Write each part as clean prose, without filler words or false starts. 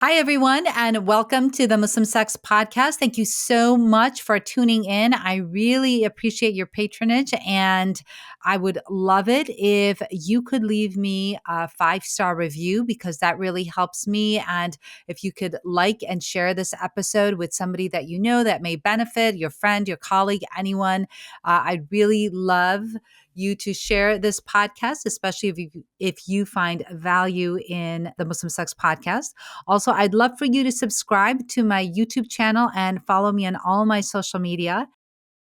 Hi, everyone, and welcome to the Muslim Sex Podcast. Thank you so much for tuning in. I really appreciate your patronage, and I would love it if you could leave me a 5-star review because that really helps me. And if you could like and share this episode with somebody that you know that may benefit, your friend, your colleague, anyone, I'd really love you to share this podcast, especially if you find value in the Muslim Sex Podcast. Also, I'd love for you to subscribe to my YouTube channel and follow me on all my social media.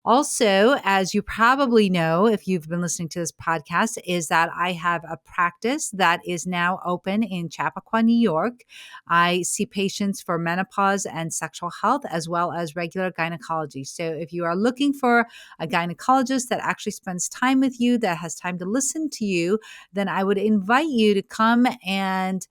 Also, as you probably know, if you've been listening to this podcast, is that I have a practice that is now open in Chappaqua, New York. I see patients for menopause and sexual health, as well as regular gynecology. So if you are looking for a gynecologist that actually spends time with you, that has time to listen to you, then I would invite you to come and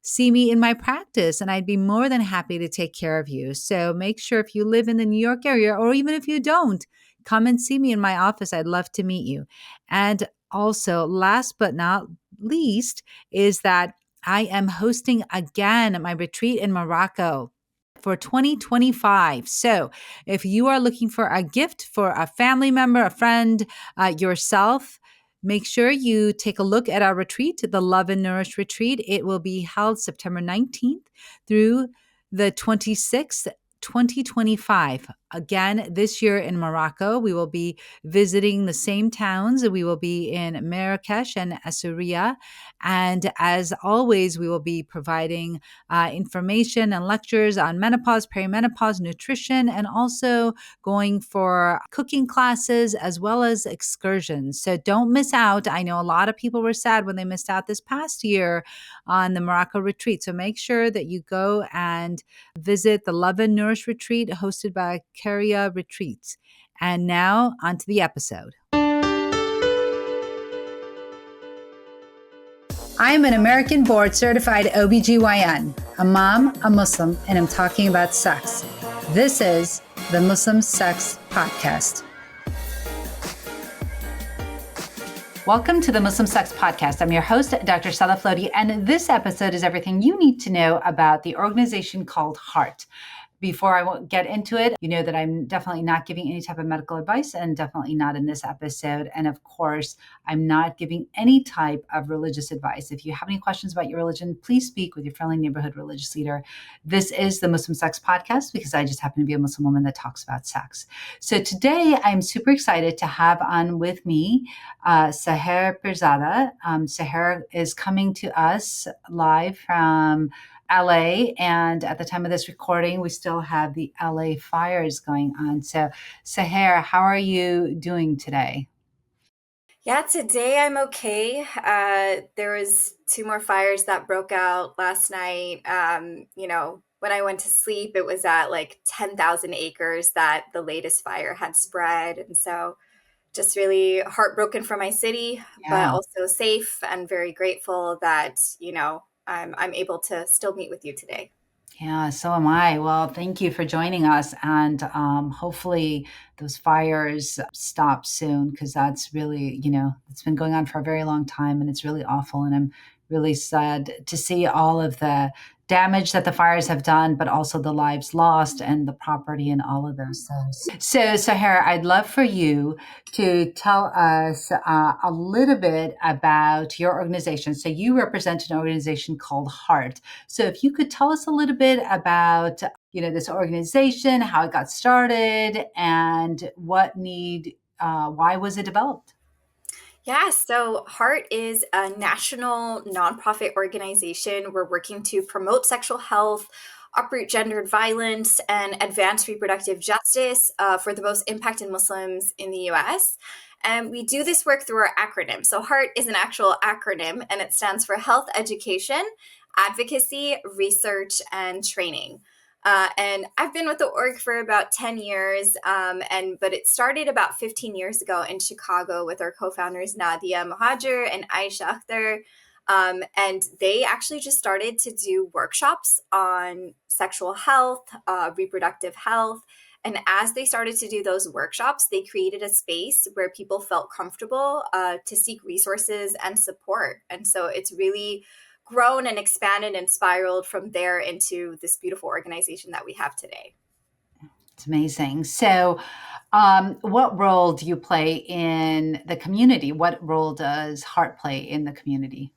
see me in my practice, and I'd be more than happy to take care of you. So make sure if you live in the New York area, or even if you don't, come and see me in my office. I'd love to meet you. And also, last but not least, is that I am hosting again my retreat in Morocco for 2025. So if you are looking for a gift for a family member, a friend, yourself, make sure you take a look at our retreat, the Love and Nourish retreat. It will be held September 19th through the 26th, 2025. Again, this year in Morocco, we will be visiting the same towns. We will be in Marrakesh and Essaouira. And as always, we will be providing information and lectures on menopause, perimenopause, nutrition, and also going for cooking classes as well as excursions. So don't miss out. I know a lot of people were sad when they missed out this past year on the Morocco retreat. So make sure that you go and visit the Love and Nourish retreat hosted by Caria Retreats. And now onto the episode. I am an American board certified OBGYN, a mom, a Muslim, and I'm talking about sex. This is the Muslim Sex Podcast. Welcome to the Muslim Sex Podcast. I'm your host, Dr. Sadaf, and this episode is everything you need to know about the organization called HEART. Before I get into it, you know that I'm definitely not giving any type of medical advice, and definitely not in this episode. And of course, I'm not giving any type of religious advice. If you have any questions about your religion, please speak with your friendly neighborhood religious leader. This is the Muslim Sex Podcast because I just happen to be a Muslim woman that talks about sex. So today, I'm super excited to have on with me Sahar Pirzada. Sahar is coming to us live from LA, and at the time of this recording, we still have the LA fires going on. So, Sahar, how are you doing today? Yeah, today I'm okay. There was 2 more fires that broke out last night. When I went to sleep, it was at like 10,000 acres that the latest fire had spread. And so just really heartbroken for my city, but Yeah. also safe and very grateful that, I'm able to still meet with you today. Yeah, so am I. Well, thank you for joining us. And hopefully those fires stop soon because that's really, it's been going on for a very long time and it's really awful. And I'm really sad to see all of the damage that the fires have done, but also the lives lost and the property and all of those things. So, Sahara, I'd love for you to tell us a little bit about your organization. So you represent an organization called HEART. So if you could tell us a little bit about, this organization, how it got started, and why was it developed? Yeah, so HEART is a national nonprofit organization. We're working to promote sexual health, uproot gendered violence, and advance reproductive justice for the most impacted Muslims in the US. And we do this work through our acronym. So HEART is an actual acronym, and it stands for Health Education, Advocacy, Research, and Training. And I've been with the org for about 10 years, but it started about 15 years ago in Chicago with our co-founders Nadia Mohajer and Aisha Akhtar. And they actually just started to do workshops on sexual health, reproductive health. And as they started to do those workshops, they created a space where people felt comfortable to seek resources and support. And so it's really grown and expanded and spiraled from there into this beautiful organization that we have today. It's amazing. So, what role do you play in the community? What role does Heart play in the community?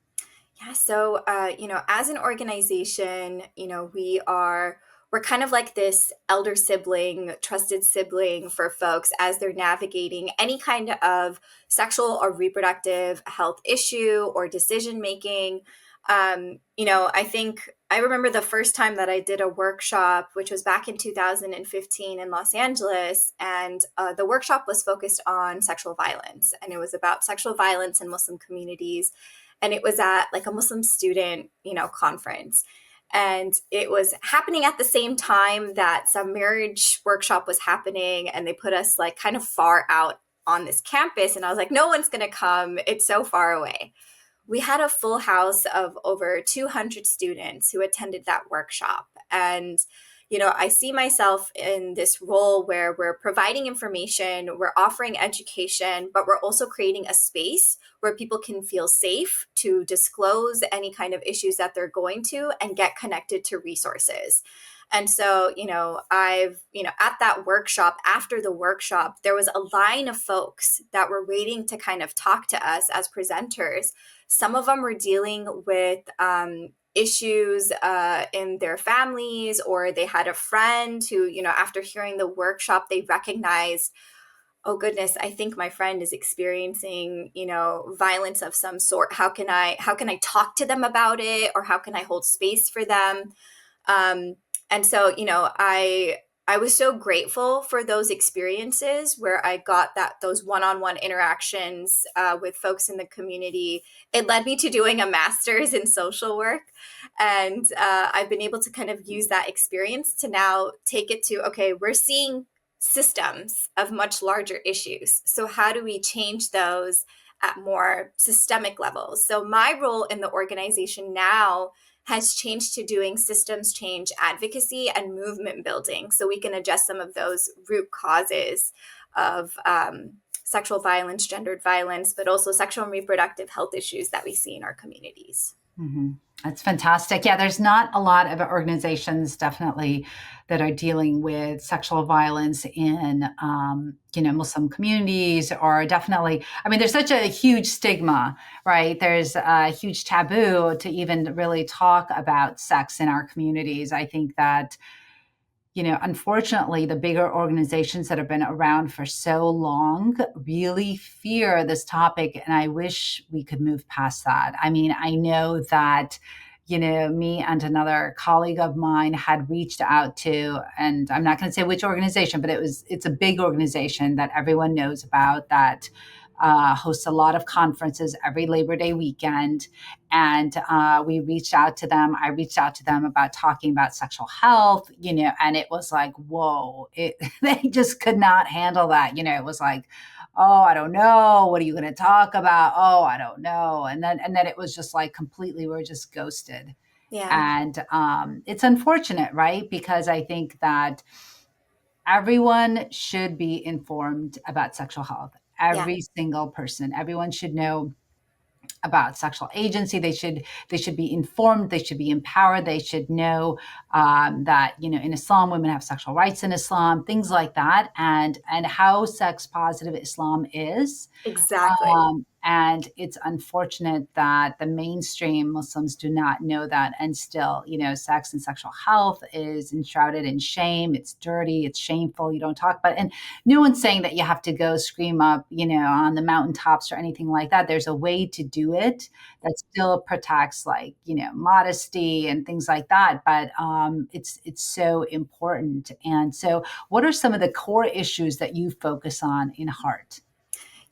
Yeah, so as an organization, we're kind of like this elder sibling, trusted sibling for folks as they're navigating any kind of sexual or reproductive health issue or decision making. I think I remember the first time that I did a workshop, which was back in 2015 in Los Angeles, and the workshop was focused on sexual violence, and it was about sexual violence in Muslim communities, and it was at like a Muslim student, conference. And it was happening at the same time that some marriage workshop was happening, and they put us like kind of far out on this campus. And I was like, no one's going to come. It's so far away. We had a full house of over 200 students who attended that workshop. And, I see myself in this role where we're providing information, we're offering education, but we're also creating a space where people can feel safe to disclose any kind of issues that they're going to and get connected to resources. And so, at that workshop, after the workshop, there was a line of folks that were waiting to kind of talk to us as presenters. Some of them were dealing with issues in their families, or they had a friend who, after hearing the workshop, they recognized, oh goodness, I think my friend is experiencing, violence of some sort. How can I talk to them about it, or how can I hold space for them? And so, I was so grateful for those experiences where I got those one-on-one interactions with folks in the community. It led me to doing a master's in social work, and I've been able to kind of use that experience to now take it to, okay, we're seeing systems of much larger issues. So how do we change those at more systemic levels? So my role in the organization now has changed to doing systems change advocacy and movement building, so we can address some of those root causes of sexual violence, gendered violence, but also sexual and reproductive health issues that we see in our communities. Hmm. That's fantastic. Yeah, there's not a lot of organizations definitely that are dealing with sexual violence in, Muslim communities, or definitely, I mean, there's such a huge stigma, right? There's a huge taboo to even really talk about sex in our communities. I think that unfortunately, the bigger organizations that have been around for so long really fear this topic. And I wish we could move past that. I mean, I know that, me and another colleague of mine had reached out to, and I'm not going to say which organization, but it's a big organization that everyone knows about, that hosts a lot of conferences every Labor Day weekend. And we reached out to them. I reached out to them about talking about sexual health, and it was like, whoa, they just could not handle that. It was like, oh, I don't know. What are you going to talk about? Oh, I don't know. And then it was just like completely, we're just ghosted. Yeah, And it's unfortunate, right? Because I think that everyone should be informed about sexual health. yeah, Every single person, everyone should know about sexual agency. They should be informed. They should be empowered. They should know that in Islam, women have sexual rights in Islam, things like that, and how sex positive Islam is. exactly. And it's unfortunate that the mainstream Muslims do not know that. And still, sex and sexual health is enshrouded in shame. It's dirty. It's shameful. You don't talk about it. And no one's saying that you have to go scream up, on the mountaintops or anything like that. There's a way to do it that still protects, like, modesty and things like that. But it's so important. And so, what are some of the core issues that you focus on in Heart?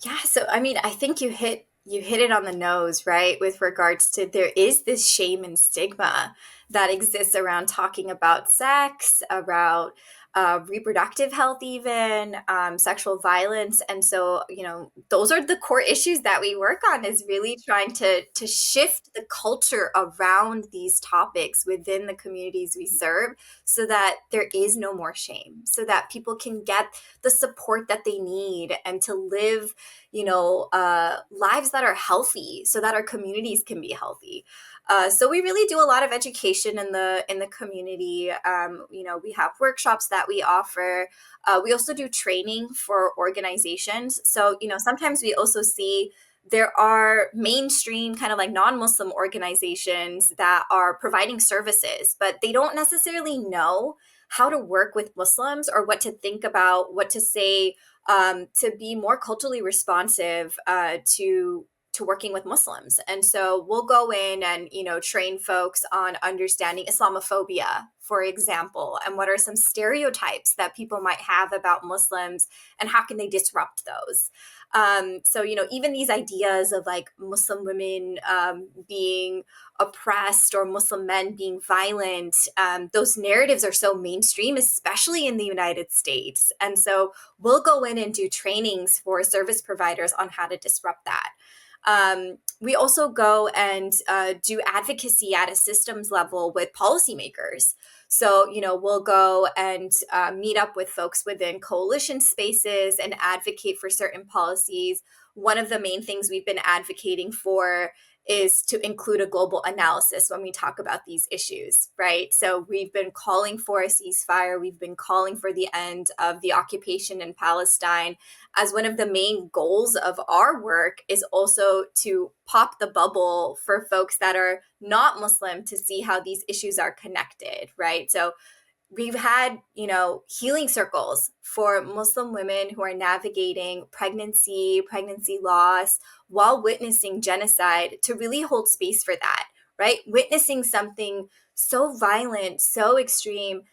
Yeah, so I mean, I think you hit it on the nose, right? With regards to, there is this shame and stigma that exists around talking about sex, about reproductive health, even sexual violence, and so those are the core issues that we work on. Is really trying to shift the culture around these topics within the communities we serve, so that there is no more shame, so that people can get the support that they need and to live lives that are healthy, so that our communities can be healthy. So we really do a lot of education in the community. We have workshops that we offer. We also do training for organizations. So sometimes we also see there are mainstream kind of like non-Muslim organizations that are providing services, but they don't necessarily know how to work with Muslims or what to think about, what to say, to be more culturally responsive to working with Muslims. And so we'll go in and train folks on understanding Islamophobia, for example, and what are some stereotypes that people might have about Muslims and how can they disrupt those. So even these ideas of like Muslim women being oppressed or Muslim men being violent, those narratives are so mainstream, especially in the United States. And so we'll go in and do trainings for service providers on how to disrupt that. We also go and do advocacy at a systems level with policymakers. So, we'll go and meet up with folks within coalition spaces and advocate for certain policies. One of the main things we've been advocating for is to include a global analysis when we talk about these issues, right? So we've been calling for a ceasefire. We've been calling for the end of the occupation in Palestine. As one of the main goals of our work is also to pop the bubble for folks that are not Muslim to see how these issues are connected, right? So we've had, healing circles for Muslim women who are navigating pregnancy loss while witnessing genocide to really hold space for that, right? Witnessing something so violent, so extreme,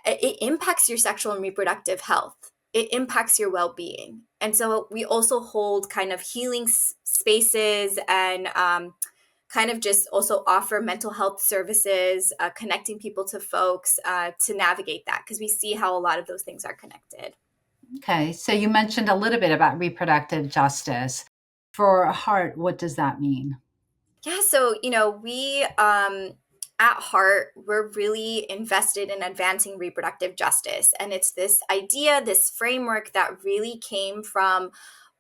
it impacts your sexual and reproductive health. It impacts your well-being. And so we also hold kind of healing spaces and kind of just also offer mental health services, connecting people to folks to navigate that, because we see how a lot of those things are connected. Okay, so you mentioned a little bit about reproductive justice. For Heart, what does that mean? Yeah, so we at Heart, we're really invested in advancing reproductive justice, and it's this idea, this framework that really came from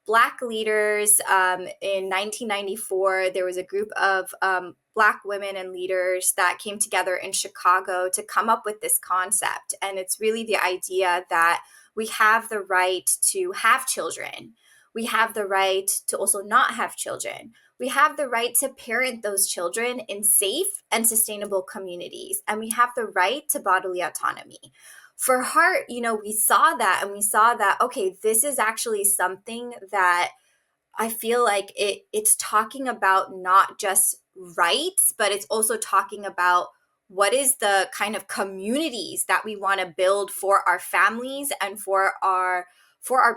Black leaders. In 1994, there was a group of Black women and leaders that came together in Chicago to come up with this concept. And it's really the idea that we have the right to have children. We have the right to also not have children. We have the right to parent those children in safe and sustainable communities. And we have the right to bodily autonomy. For Heart, we saw that and we saw that, okay, this is actually something that I feel like it's talking about not just rights, but it's also talking about what is the kind of communities that we want to build for our families and for our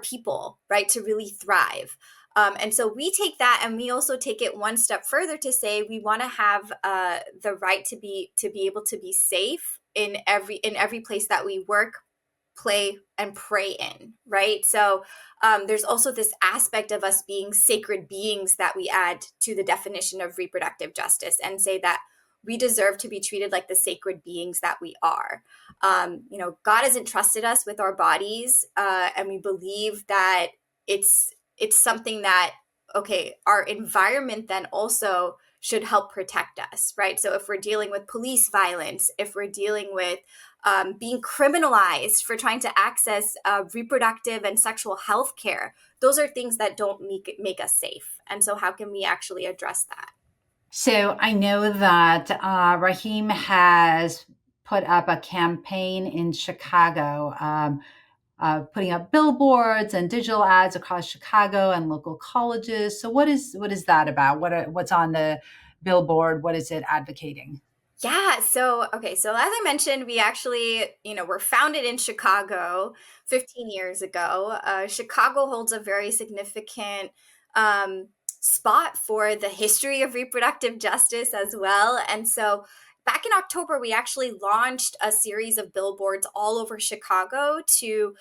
people, right, to really thrive. And so we take that and we also take it one step further to say we want to have the right to be able to be safe in every place that we work, play, and pray in, right? So there's also this aspect of us being sacred beings that we add to the definition of reproductive justice and say that we deserve to be treated like the sacred beings that we are. God has entrusted us with our bodies, and we believe that it's something that, okay, our environment then also should help protect us, right? So if we're dealing with police violence, if we're dealing with being criminalized for trying to access reproductive and sexual health care, those are things that don't make us safe. And so how can we actually address that? So I know that Rahim has put up a campaign in Chicago, putting up billboards and digital ads across Chicago and local colleges. So what is that about? What's on the billboard? What is it advocating? Yeah. So, okay. So, as I mentioned, we actually, were founded in Chicago 15 years ago. Chicago holds a very significant spot for the history of reproductive justice as well. And so, back in October, we actually launched a series of billboards all over Chicago to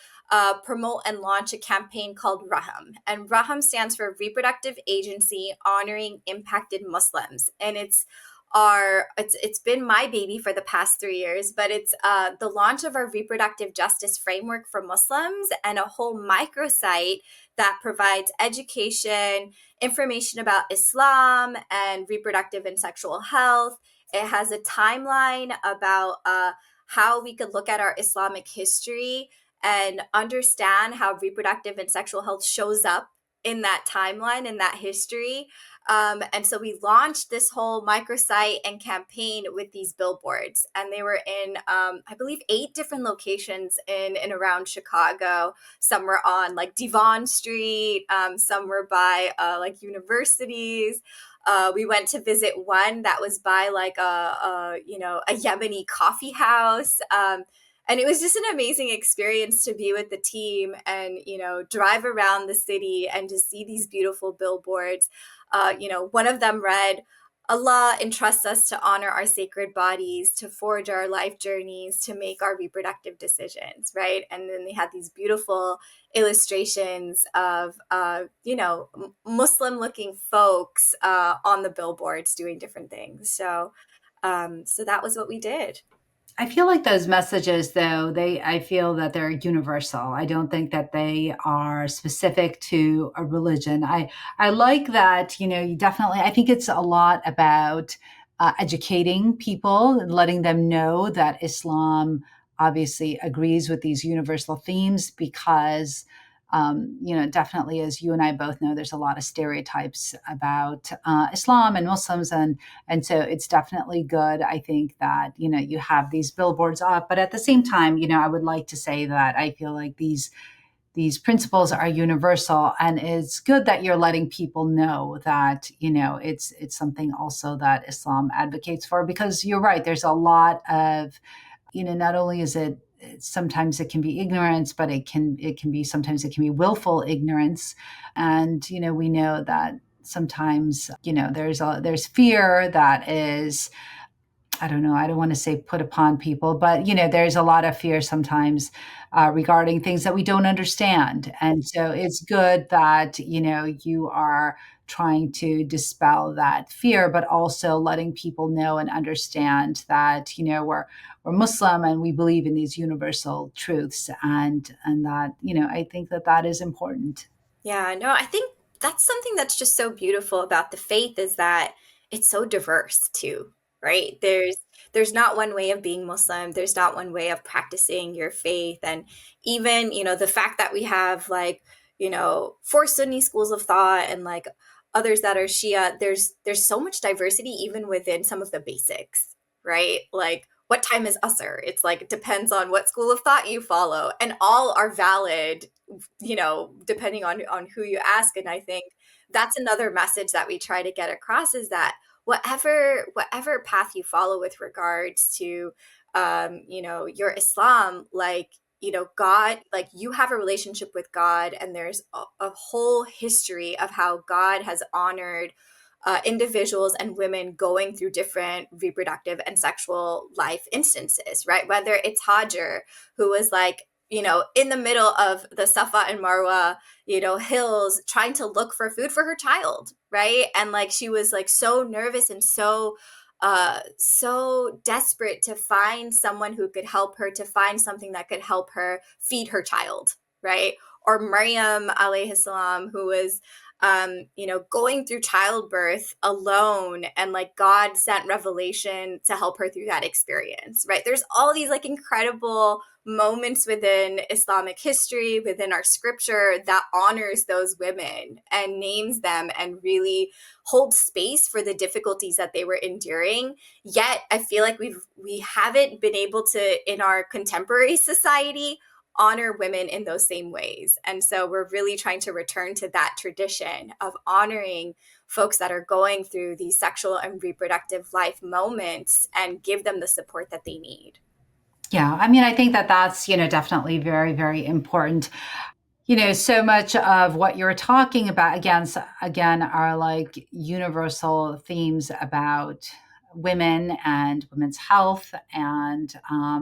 promote and launch a campaign called Raham. And Raham stands for Reproductive Agency Honoring Impacted Muslims. And it's our it's been my baby for the past 3 years, but it's the launch of our reproductive justice framework for Muslims, and a whole microsite that provides education, information about Islam and reproductive and sexual health. It has a timeline about how we could look at our Islamic history and understand how reproductive and sexual health shows up in that timeline, in that history. And so we launched this whole microsite and campaign with these billboards, and they were in, I believe, 8 different locations in and around Chicago. Some were on like Devon Street, some were by like universities. We went to visit one that was by like a Yemeni coffee house. And it was just an amazing experience to be with the team and drive around the city and just see these beautiful billboards. One of them read, Allah entrusts us to honor our sacred bodies, to forge our life journeys, to make our reproductive decisions, right? And then they had these beautiful illustrations of Muslim looking folks on the billboards doing different things. So that was what we did. I feel like those messages, though, I feel that they're universal. I don't think that they are specific to a religion. I like that, you definitely, I think it's a lot about educating people and letting them know that Islam obviously agrees with these universal themes because, definitely, as you and I both know, there's a lot of stereotypes about Islam and Muslims, and so it's definitely good, I think, that, you have these billboards up. But at the same time, I would like to say that I feel like these principles are universal, and it's good that you're letting people know that, it's something also that Islam advocates for, because you're right, there's a lot of, not only is it sometimes it can be ignorance, but it can be sometimes it can be willful ignorance. And we know that sometimes there's fear that is, I don't know, I don't want to say put upon people, but there's a lot of fear sometimes regarding things that we don't understand. And so it's good that you are trying to dispel that fear, but also letting people know and understand that we're Muslim and we believe in these universal truths, and that I think that is important. Yeah, no, I think that's something that's just so beautiful about the faith, is that it's so diverse too, right? There's not one way of being Muslim, there's not one way of practicing your faith. And even, the fact that we have like, 4 Sunni schools of thought and like others that are Shia, there's so much diversity even within some of the basics, right? Like what time is Asr? It's like it depends on what school of thought you follow, and all are valid, depending on who you ask. And I think that's another message that we try to get across, is that whatever path you follow with regards to your Islam, like God, like you have a relationship with God, and there's a whole history of how God has honored individuals and women going through different reproductive and sexual life instances, right? Whether it's Hajar, who was like, in the middle of the Safa and Marwa, hills, trying to look for food for her child, right? And like she was like so nervous and so desperate to find someone who could help her, to find something that could help her feed her child, right? Or Maryam alayhi salam, who was going through childbirth alone, and like God sent revelation to help her through that experience, right? There's all these like incredible moments within Islamic history, within our scripture, that honors those women and names them and really holds space for the difficulties that they were enduring. Yet I feel like we haven't been able to, in our contemporary society, honor women in those same ways. And so we're really trying to return to that tradition of honoring folks that are going through these sexual and reproductive life moments and give them the support that they need. Yeah, I mean, I think that's definitely very, very important. So much of what you're talking about, again, are like universal themes about women and women's health, and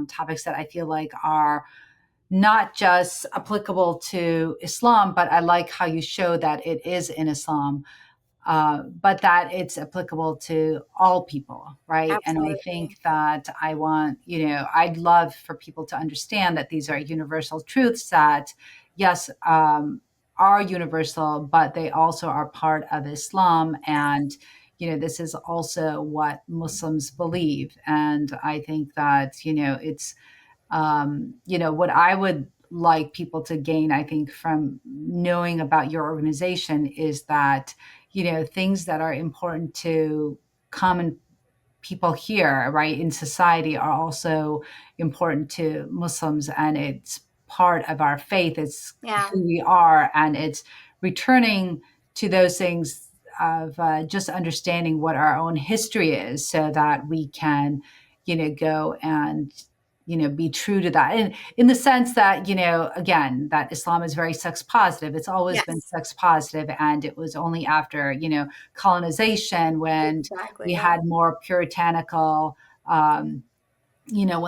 topics that I feel like are not just applicable to Islam, but I like how you show that it is in Islam. but that it's applicable to all people, right? And I Absolutely. think that I want, I'd love for people to understand that these are universal truths that, yes, are universal, but they also are part of Islam. And, this is also what Muslims believe. And I think that, what I would like people to gain, I think, from knowing about your organization is that, things that are important to common people here, right, in society are also important to Muslims, and it's part of our faith. It's Yeah. who we are, and it's returning to those things of just understanding what our own history is, so that we can, go and be true to that, and in the sense that, again, that Islam is very sex positive. It's always been Yes. sex positive, and it was only after, colonization, when we Exactly. Yeah. had more puritanical, when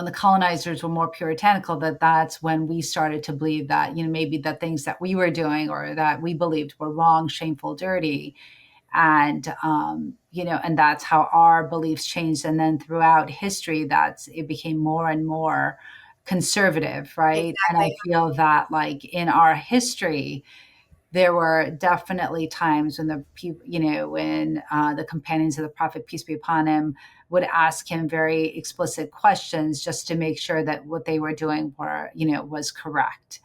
the colonizers were more puritanical, that's when we started to believe that, maybe the things that we were doing or that we believed were wrong, shameful, dirty. And, and that's how our beliefs changed. And then throughout history, it became more and more conservative, right? And I Exactly. feel that, like, in our history, there were definitely times when the companions of the Prophet, peace be upon him, would ask him very explicit questions just to make sure that what they were doing was correct.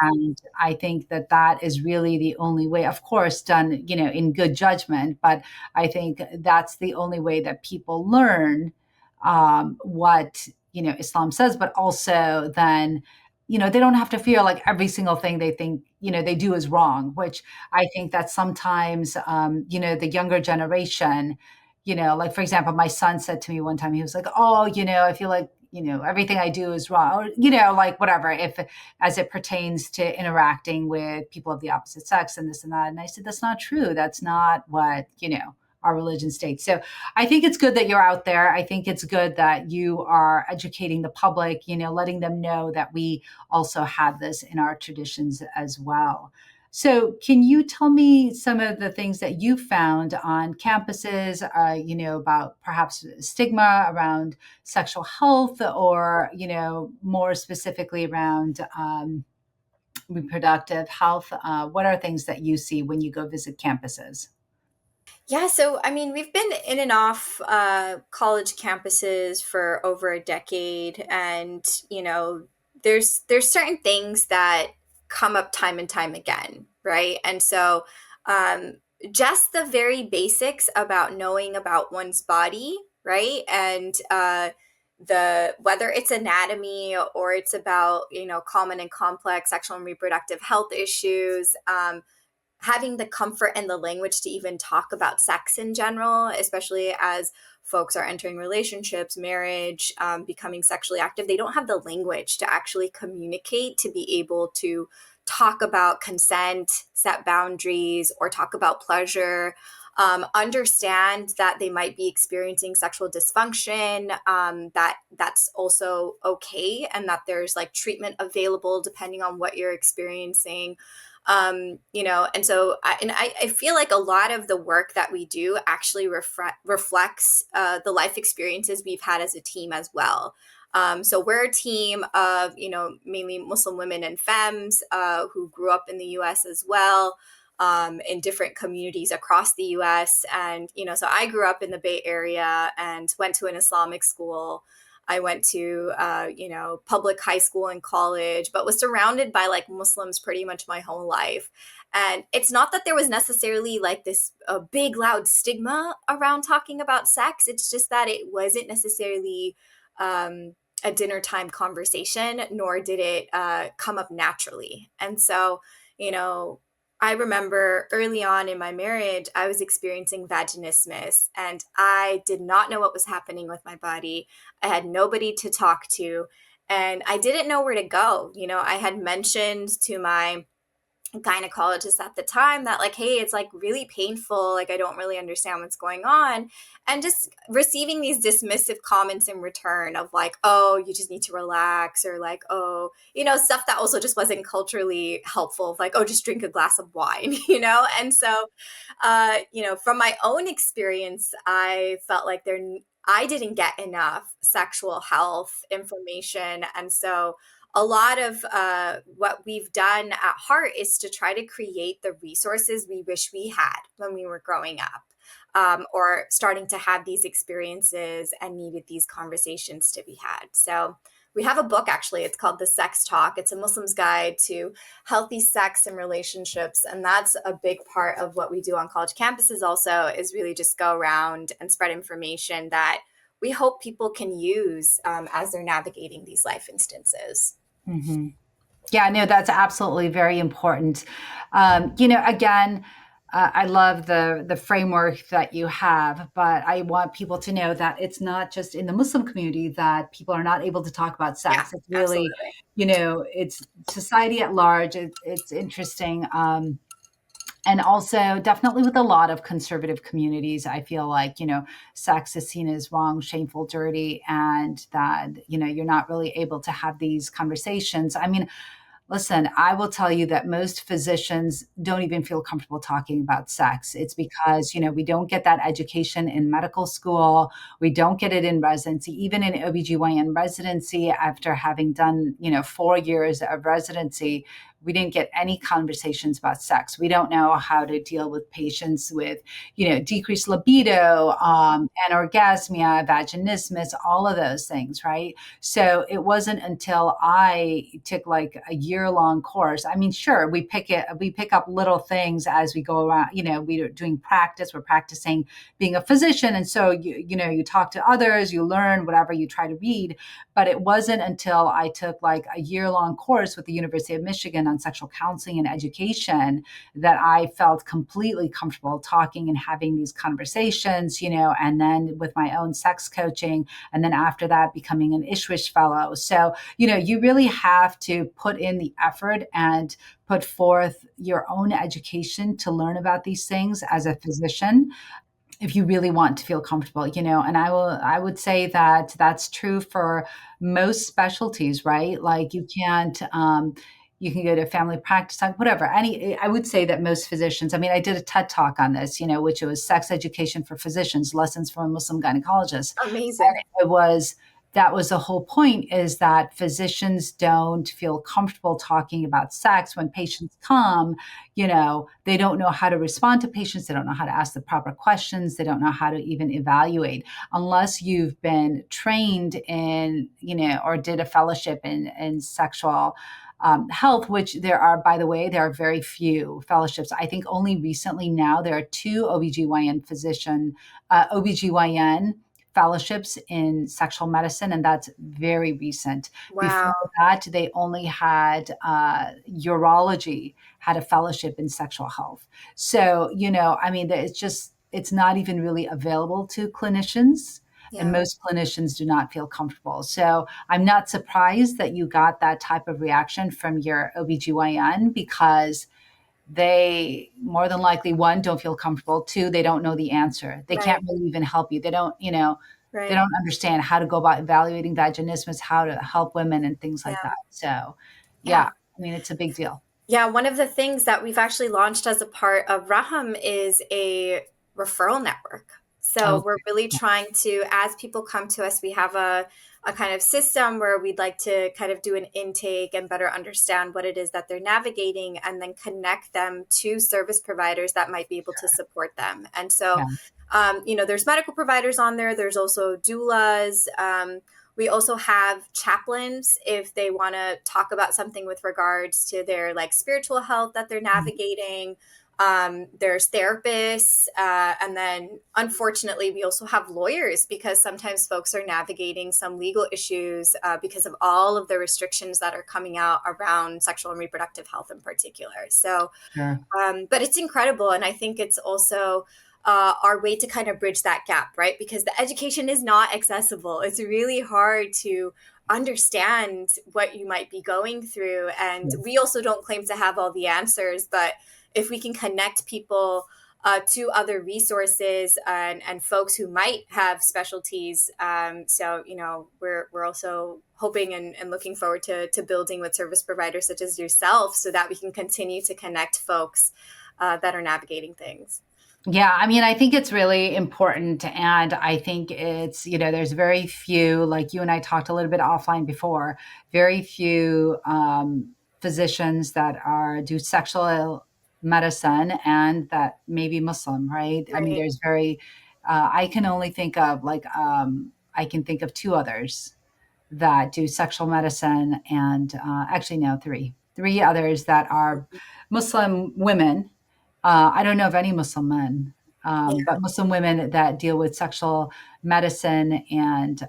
And I think that that is really the only way, of course, done, in good judgment. But I think that's the only way that people learn what, Islam says, but also then, they don't have to feel like every single thing they think, they do is wrong, which I think that sometimes, the younger generation, like, for example, my son said to me one time, he was like, oh, I feel like, everything I do is wrong, or, like, whatever, if as it pertains to interacting with people of the opposite sex and this and that. And I said, that's not true. That's not what, our religion states. So I think it's good that you're out there. I think it's good that you are educating the public, letting them know that we also have this in our traditions as well. So, can you tell me some of the things that you found on campuses, about perhaps stigma around sexual health, or, more specifically around reproductive health? What are things that you see when you go visit campuses? Yeah, so I mean, we've been in and off college campuses for over a decade, and there's certain things that come up time and time again, right? And so, um, just the very basics about knowing about one's body, right, and the whether it's anatomy or it's about common and complex sexual and reproductive health issues. Having the comfort and the language to even talk about sex in general, especially as folks are entering relationships, marriage, becoming sexually active, they don't have the language to actually communicate, to be able to talk about consent, set boundaries, or talk about pleasure. Understand that they might be experiencing sexual dysfunction, that's also okay, and that there's like treatment available depending on what you're experiencing. And so I feel like a lot of the work that we do actually reflects the life experiences we've had as a team as well. So we're a team of mainly Muslim women and femmes who grew up in the U.S. as well, in different communities across the U.S. And so I grew up in the Bay Area and went to an Islamic school. I went to, public high school and college, but was surrounded by like Muslims pretty much my whole life. And it's not that there was necessarily like this big, loud stigma around talking about sex. It's just that it wasn't necessarily a dinner time conversation, nor did it come up naturally. And so, you know, I remember early on in my marriage, I was experiencing vaginismus and I did not know what was happening with my body. I had nobody to talk to and I didn't know where to go. I had mentioned to my gynecologist at the time that like, hey, it's like really painful, like I don't really understand what's going on, and just receiving these dismissive comments in return of like, oh, you just need to relax, or like, oh, stuff that also just wasn't culturally helpful, like, oh, just drink a glass of wine. And so from my own experience, I felt like I didn't get enough sexual health information. And so a lot of what we've done at Heart is to try to create the resources we wish we had when we were growing up, or starting to have these experiences and needed these conversations to be had. So we have a book, actually. It's called The Sex Talk. It's a Muslim's guide to healthy sex and relationships. And that's a big part of what we do on college campuses also, is really just go around and spread information that we hope people can use as they're navigating these life instances. Mhm. Yeah, no, that's absolutely very important. Again, I love the framework that you have, but I want people to know that it's not just in the Muslim community that people are not able to talk about Yeah, sex. It's really, absolutely. it's society at large. It's interesting. And also, definitely with a lot of conservative communities, I feel like, sex is seen as wrong, shameful, dirty, and that, you're not really able to have these conversations. I mean, listen, I will tell you that most physicians don't even feel comfortable talking about sex. It's because, we don't get that education in medical school. We don't get it in residency, even in OBGYN residency, after having done, 4 years of residency. We didn't get any conversations about sex. We don't know how to deal with patients with, decreased libido, anorgasmia, vaginismus, all of those things, right? So it wasn't until I took like a year-long course. I mean, sure, we pick up little things as we go around. We're doing practice, we're practicing being a physician. And so you talk to others, you learn whatever you try to read. But it wasn't until I took like a year-long course with the University of Michigan on sexual counseling and education that I felt completely comfortable talking and having these conversations, and then with my own sex coaching, and then after that becoming an Ishwish fellow. So you really have to put in the effort and put forth your own education to learn about these things as a physician, if you really want to feel comfortable, and I would say that that's true for most specialties, right? Like you can go to family practice, whatever. I would say that most physicians, I mean, I did a TED talk on this, which was sex education for physicians, lessons from a Muslim gynecologist. Amazing. It was That was the whole point, is that physicians don't feel comfortable talking about sex when patients come. They don't know how to respond to patients, they don't know how to ask the proper questions, they don't know how to even evaluate unless you've been trained in, or did a fellowship in sexual health, which there are, by the way, there are very few fellowships. I think only recently now there are two OBGYN fellowships in sexual medicine, and that's very recent. Wow. Before that, they only had urology had a fellowship in sexual health. So, I mean, it's not even really available to clinicians. And Yeah. most clinicians do not feel comfortable. So I'm not surprised that you got that type of reaction from your OBGYN, because they more than likely, one, don't feel comfortable, two, they don't know the answer, they Right. can't really even help you, they Right. don't understand how to go about evaluating vaginismus, how to help women and things like Yeah. that. So yeah, Yeah. I mean, it's a big deal. Yeah, one of the things that we've actually launched as a part of Raham is a referral network. So Oh, we're really trying to, as people come to us, we have a kind of system where we'd like to kind of do an intake and better understand what it is that they're navigating, and then connect them to service providers that might be able to support them. And so, yeah. there's medical providers on there. There's also doulas. We also have chaplains if they want to talk about something with regards to their like spiritual health that they're navigating. There's therapists, and then unfortunately we also have lawyers, because sometimes folks are navigating some legal issues because of all of the restrictions that are coming out around sexual and reproductive health in particular. So Sure. but it's incredible. And I think it's also our way to kind of bridge that gap, right? Because the education is not accessible. It's really hard to understand what you might be going through. And Yes. we also don't claim to have all the answers, but if we can connect people to other resources and folks who might have specialties. So, we're also hoping and looking forward to building with service providers such as yourself so that we can continue to connect folks that are navigating things. Yeah, I mean, I think it's really important. And I think it's, there's very few, like you and I talked a little bit offline before, very few physicians that do sexual medicine and that may be Muslim, right? I mean, Right. there's I can only think of I can think of two others that do sexual medicine and actually no, three others that are Muslim women. I don't know of any Muslim men, Yeah. but Muslim women that deal with sexual medicine and,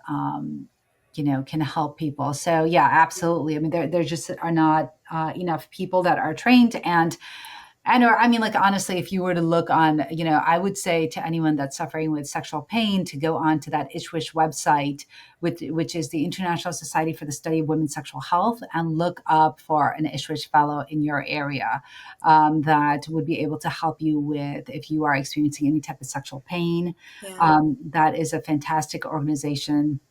can help people. So yeah, absolutely. I mean, there just are not enough people that are trained or I mean, like honestly, if you were to look on, I would say to anyone that's suffering with sexual pain to go on to that ISHWISH website, which is the International Society for the Study of Women's Sexual Health, and look up for an ISHWISH fellow in your area that would be able to help you with if you are experiencing any type of sexual pain. Yeah. That is a fantastic organization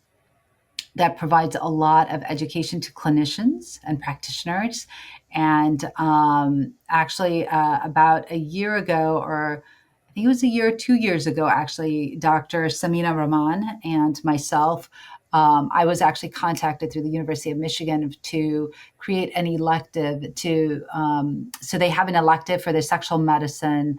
that provides a lot of education to clinicians and practitioners. And actually, about a year ago, or I think it was a year, 2 years ago, actually, Dr. Samina Rahman and myself, I was actually contacted through the University of Michigan to create an elective so they have an elective for their sexual medicine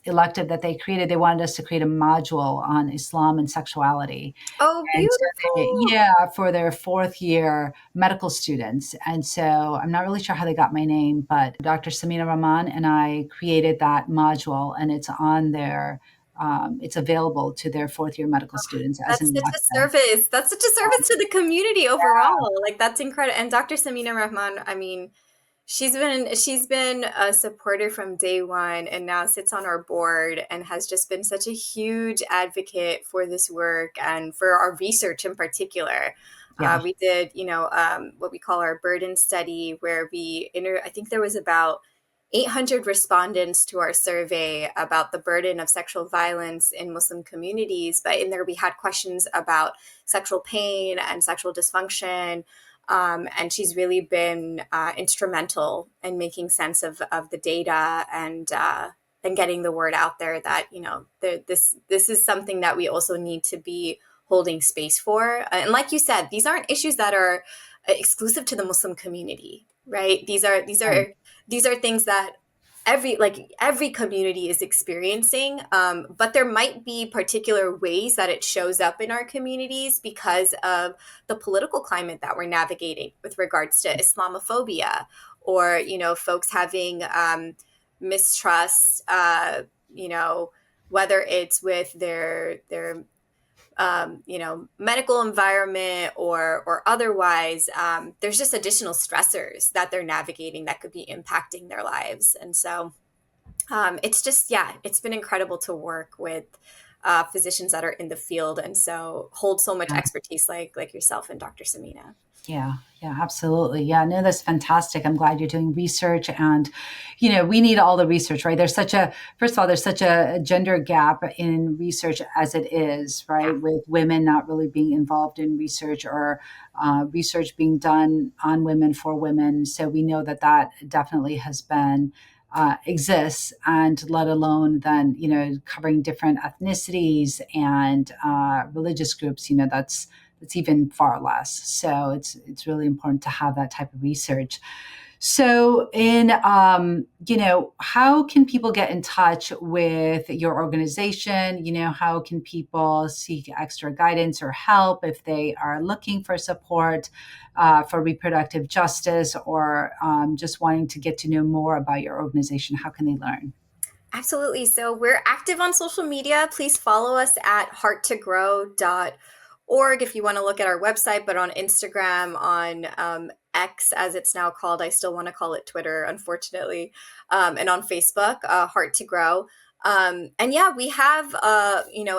elective that they created. They wanted us to create a module on Islam and sexuality. Oh, And so beautiful. yeah, for their fourth year medical students. And so I'm not really sure how they got my name, but Dr. Samina Rahman and I created that module and it's on their, it's available to their fourth year medical students as That's an such a elective. service. That's such a service to the community overall. Like that's incredible. And Dr. Samina Rahman, I mean, she's been a supporter from day one and now sits on our board and has just been such a huge advocate for this work and for our research in particular. Yeah. We did, what we call our burden study, where I think there was about 800 respondents to our survey about the burden of sexual violence in Muslim communities. But in there, we had questions about sexual pain and sexual dysfunction. And she's really been instrumental in making sense of the data and getting the word out there that this is something that we also need to be holding space for. And like you said, these aren't issues that are exclusive to the Muslim community, right? Right. These are things that every community is experiencing, but there might be particular ways that it shows up in our communities because of the political climate that we're navigating with regards to Islamophobia, or folks having mistrust, whether it's with their medical environment or otherwise. There's just additional stressors that they're navigating that could be impacting their lives. And so it's just, yeah, it's been incredible to work with physicians that are in the field and so hold so much expertise like yourself and Dr. Samina. Yeah, yeah, absolutely. Yeah, no, that's fantastic. I'm glad you're doing research and, we need all the research, right? First of all, there's such a gender gap in research as it is, Yeah. right? With women not really being involved in research or research being done on women for women. So we know that definitely has been exists, and let alone then covering different ethnicities and religious groups. That's even far less. So it's really important to have that type of research. So, how can people get in touch with your organization? How can people seek extra guidance or help if they are looking for support for reproductive justice or just wanting to get to know more about your organization? How can they learn? Absolutely. So we're active on social media. Please follow us at hearttogrow.org if you want to look at our website, but on Instagram, on X, as it's now called. I still want to call it Twitter, unfortunately, and on Facebook, Heart to Grow. And yeah, we have,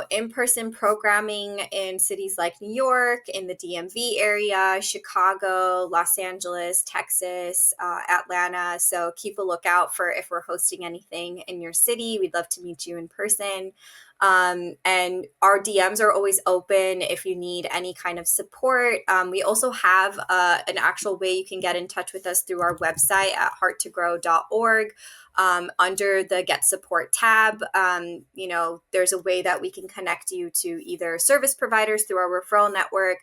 in-person programming in cities like New York, in the DMV area, Chicago, Los Angeles, Texas, Atlanta. So keep a lookout for if we're hosting anything in your city. We'd love to meet you in person. And our DMs are always open if you need any kind of support. We also have an actual way you can get in touch with us through our website at hearttogrow.org. Under the Get Support tab, there's a way that we can connect you to either service providers through our referral network.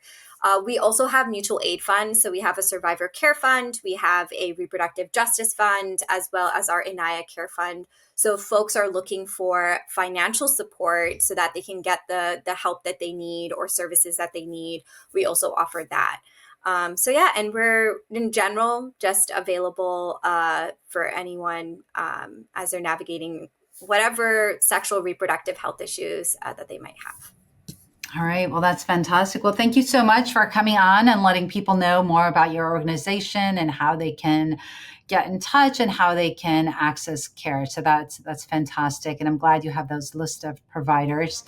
We also have mutual aid funds. So we have a survivor care fund, we have a reproductive justice fund, as well as our Inaya Care Fund. So if folks are looking for financial support so that they can get the help that they need or services that they need, we also offer that. And we're in general just available for anyone as they're navigating whatever sexual reproductive health issues that they might have. All right. Well, that's fantastic. Well, thank you so much for coming on and letting people know more about your organization and how they can get in touch and how they can access care. So that's fantastic. And I'm glad you have those list of providers.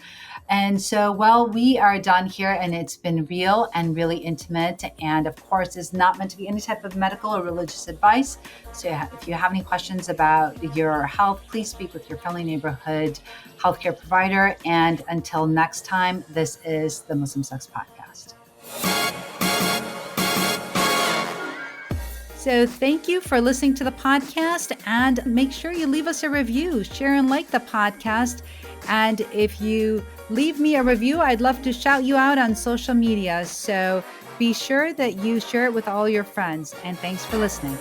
And so, well, we are done here, and it's been real and really intimate. And of course, it's not meant to be any type of medical or religious advice. So if you have any questions about your health, please speak with your friendly neighborhood healthcare provider. And until next time, this is the Muslim Sex Podcast. So thank you for listening to the podcast, and make sure you leave us a review, share and like the podcast. And if you leave me a review, I'd love to shout you out on social media. So be sure that you share it with all your friends. And thanks for listening.